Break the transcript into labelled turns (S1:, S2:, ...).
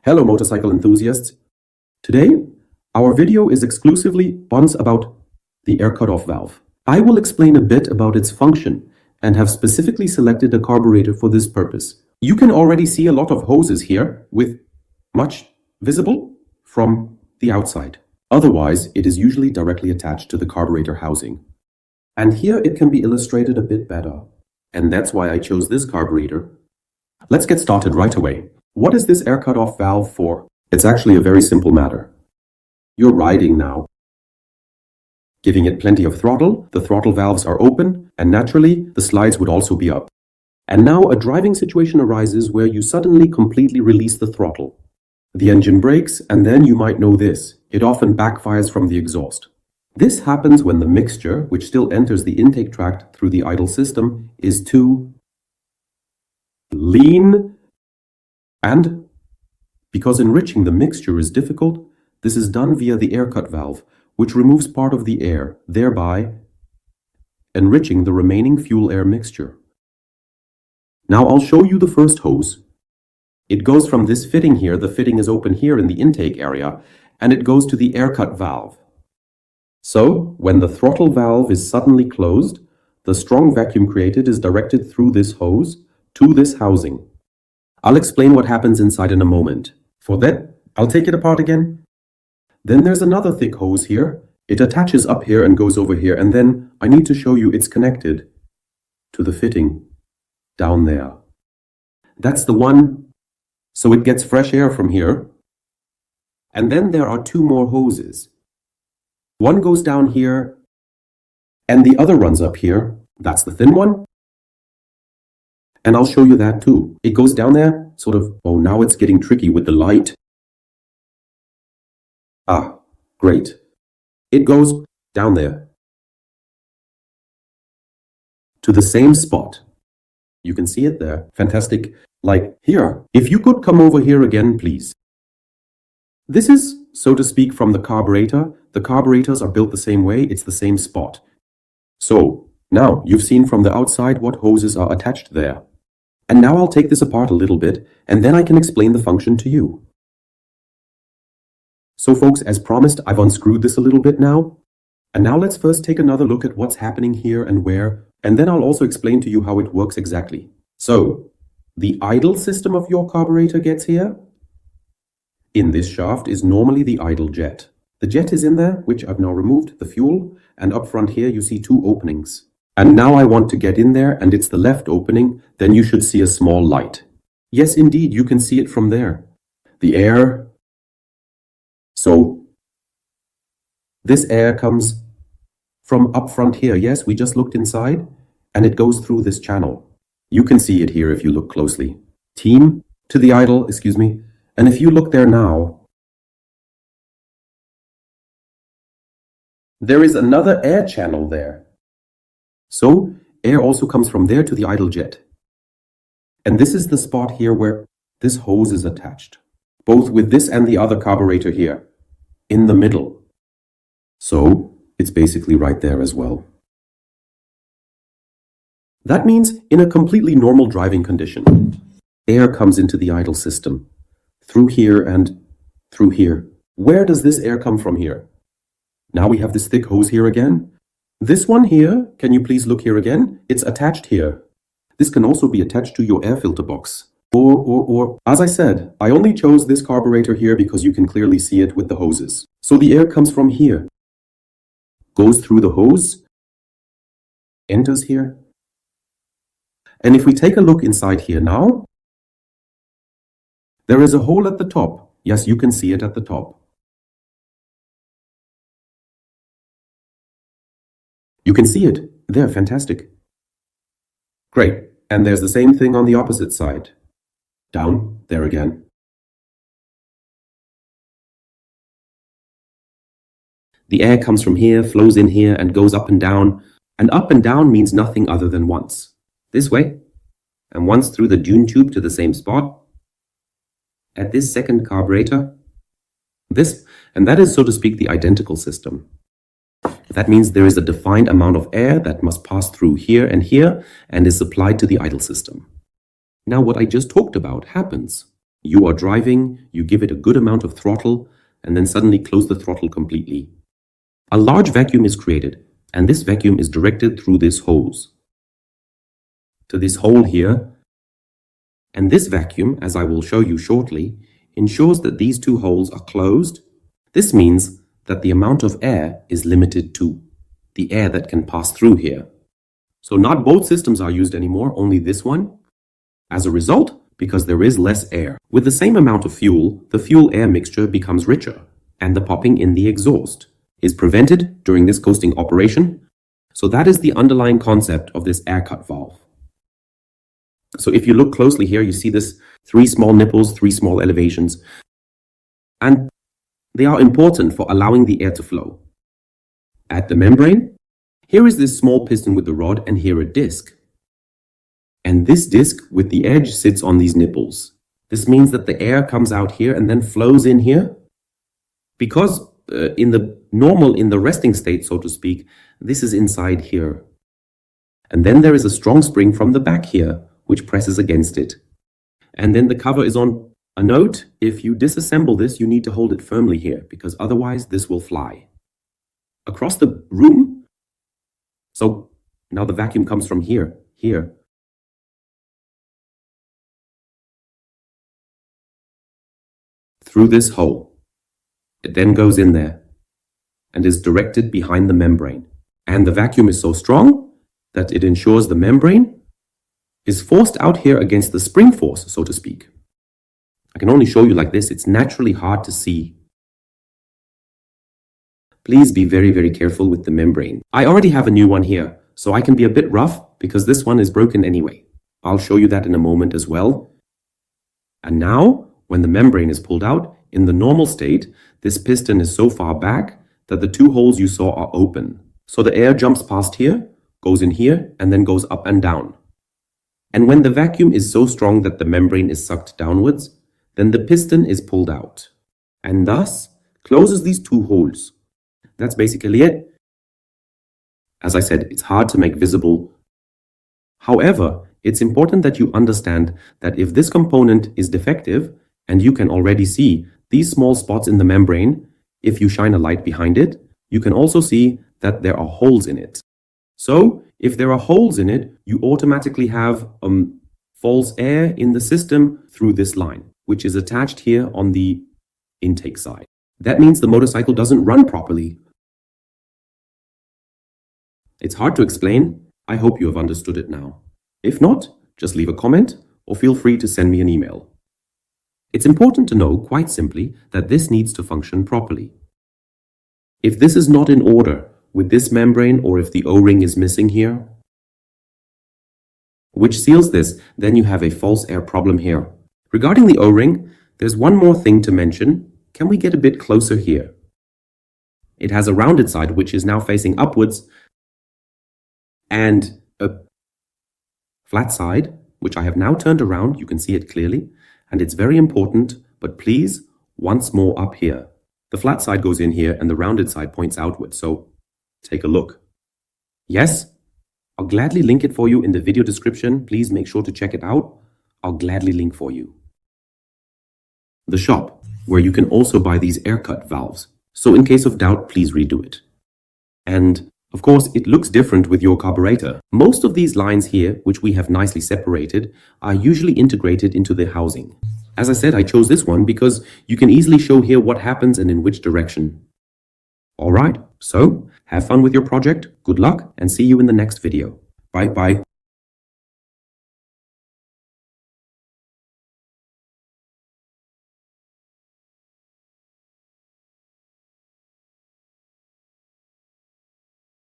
S1: Hello motorcycle enthusiasts. Today, our video is exclusively once about the air cutoff valve. I will explain a bit about its function and have specifically selected a carburetor for this purpose. You can already see a lot of hoses here with much visible from the outside. Otherwise, it is usually directly attached to the carburetor housing. And here it can be illustrated a bit better. And that's why I chose this carburetor. Let's get started right away. What is this air cutoff valve for? It's actually a very simple matter. You're riding now. Giving it plenty of throttle, the throttle valves are open, and naturally, the slides would also be up. And now a driving situation arises where you suddenly completely release the throttle. The engine brakes, and then you might know this. It often backfires from the exhaust. This happens when the mixture, which still enters the intake tract through the idle system, is too lean. And because enriching the mixture is difficult, this is done via the air cut valve, which removes part of the air, thereby enriching the remaining fuel-air mixture. Now I'll show you the first hose. It goes from this fitting here, the fitting is open here in the intake area, and it goes to the air cut valve. So, when the throttle valve is suddenly closed, the strong vacuum created is directed through this hose to this housing. I'll explain what happens inside in a moment. For that, I'll take it apart again. Then there's another thick hose here. It attaches up here and goes over here, and then I need to show you it's connected to the fitting down there. That's the one, so it gets fresh air from here. And then there are two more hoses. One goes down here, and the other runs up here. That's the thin one. And I'll show you that too. It goes down there, sort of, oh, now it's getting tricky with the light. Ah, great. It goes down there to the same spot. You can see it there. Fantastic. Like here. If you could come over here again, please. This is, so to speak, from the carburetor. The carburetors are built the same way. It's the same spot. So, now you've seen from the outside what hoses are attached there. And now I'll take this apart a little bit, and then I can explain the function to you. So folks, as promised, I've unscrewed this a little bit now. And now let's first take another look at what's happening here and where, and then I'll also explain to you how it works exactly. So, the idle system of your carburetor gets here. In this shaft is normally the idle jet. The jet is in there, which I've now removed, the fuel, and up front here you see two openings. And now I want to get in there, and it's the left opening, then you should see a small light. Yes, indeed, you can see it from there. The air. So, this air comes from up front here. Yes, we just looked inside, and it goes through this channel. You can see it here if you look closely. Team to the idle, excuse me. And if you look there now, there is another air channel there. So, air also comes from there to the idle jet. And this is the spot here where this hose is attached, both with this and the other carburetor here, in the middle. So, it's basically right there as well. That means in a completely normal driving condition, air comes into the idle system, through here and through here. Where does this air come from here? Now we have this thick hose here again. This one here, can you please look here again? It's attached here. This can also be attached to your air filter box. Or, as I said, I only chose this carburetor here because you can clearly see it with the hoses. So the air comes from here, goes through the hose, enters here. And if we take a look inside here now, there is a hole at the top. Yes, you can see it at the top. You can see it. There, fantastic. Great. And there's the same thing on the opposite side. Down, there again. The air comes from here, flows in here, and goes up and down. And up and down means nothing other than once. This way. And once through the dune tube to the same spot. At this second carburetor. This, and that is, so to speak, the identical system. That means there is a defined amount of air that must pass through here and is supplied to the idle system. Now what I just talked about happens. You are driving, you give it a good amount of throttle, and then suddenly close the throttle completely. A large vacuum is created, and this vacuum is directed through this hose to this hole here. And this vacuum, as I will show you shortly, ensures that these two holes are closed. This means that the amount of air is limited to the air that can pass through here. So not both systems are used anymore, only this one. As a result, because there is less air, with the same amount of fuel, the fuel-air mixture becomes richer, and the popping in the exhaust is prevented during this coasting operation. So that is the underlying concept of this air cut valve. So if you look closely here, you see this 3 small nipples, 3 small elevations, and they are important for allowing the air to flow. At the membrane, here is this small piston with the rod and here a disc. And this disc with the edge sits on these nipples. This means that the air comes out here and then flows in here. Because in the resting state, so to speak, this is inside here. And then there is a strong spring from the back here, which presses against it. And then the cover is on. A note, if you disassemble this, you need to hold it firmly here, because otherwise this will fly across the room. So now the vacuum comes from here, through this hole. It then goes in there and is directed behind the membrane. And the vacuum is so strong that it ensures the membrane is forced out here against the spring force, so to speak. I can only show you like this. It's naturally hard to see. Please be very, very careful with the membrane. I already have a new one here, so I can be a bit rough because this one is broken anyway. I'll show you that in a moment as well. And now, when the membrane is pulled out, in the normal state, this piston is so far back that the 2 holes you saw are open. So the air jumps past here, goes in here, and then goes up and down. And when the vacuum is so strong that the membrane is sucked downwards, then the piston is pulled out and thus closes these 2 holes. That's basically it. As I said, it's hard to make visible. However, it's important that you understand that if this component is defective, and you can already see these small spots in the membrane, if you shine a light behind it, you can also see that there are holes in it. So if there are holes in it, you automatically have false air in the system through this line, which is attached here on the intake side. That means the motorcycle doesn't run properly. It's hard to explain. I hope you have understood it now. If not, just leave a comment or feel free to send me an email. It's important to know, quite simply, that this needs to function properly. If this is not in order with this membrane, or if the O-ring is missing here, which seals this, then you have a false air problem here. Regarding the O-ring, there's one more thing to mention. Can we get a bit closer here? It has a rounded side, which is now facing upwards, and a flat side, which I have now turned around. You can see it clearly, and it's very important, but please, once more up here. The flat side goes in here, and the rounded side points outwards, so take a look. Yes, I'll gladly link it for you in the video description. Please make sure to check it out. I'll gladly link for you the shop, where you can also buy these air cut valves. So in case of doubt, please redo it. And of course, it looks different with your carburetor. Most of these lines here, which we have nicely separated, are usually integrated into the housing. As I said, I chose this one because you can easily show here what happens and in which direction. Alright, so have fun with your project, good luck, and see you in the next video. Bye bye.